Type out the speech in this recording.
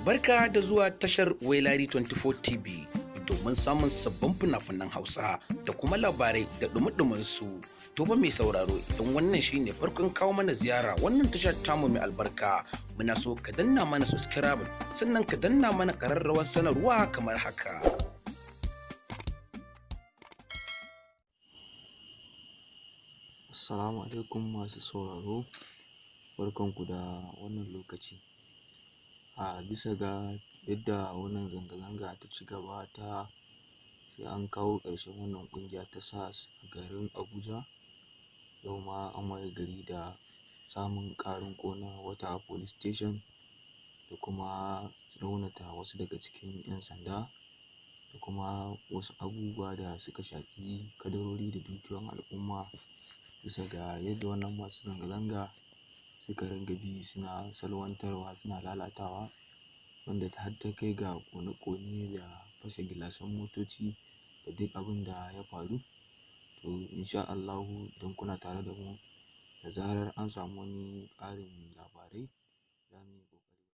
Barka da zuwa tashar Labari24 TV domin samun sabbin fina-finan Hausa da kuma labarai da dumi su. To ba mai sauraro idan wannan shine farkon kawo mana ziyara wannan tashar tamu mai albarka, muna so ka danna mana subscribe sannan ka danna mana ƙararrawar sanarwa kamar haka. Assalamu alaikum masu sauraro, barkanku da wannan lokaci. A bisa ga yadda wannan zanga-zanga ta ci gaba ta sai an kawo ƙarshen wannan ƙungiya ta SARS a garin Abuja, yau ma an waye gari da samun ƙarin ƙona wata police station da kuma raunata wasu daga cikin 'yan sanda da kuma wasu abubuwa da suka shafi kadarori da dukiyoyin al'umma, bisa ga yadda wannan masu zanga-zanga suka ringa bi suna salwantarwa suna lalatawa, wanda har ta kai ga ƙone-ƙone da fashe gilasan motoci da duk abin da ya faru. To insha Allahu idan kuna tare da mu da zarar an samu wani ƙarin labarai za mu yi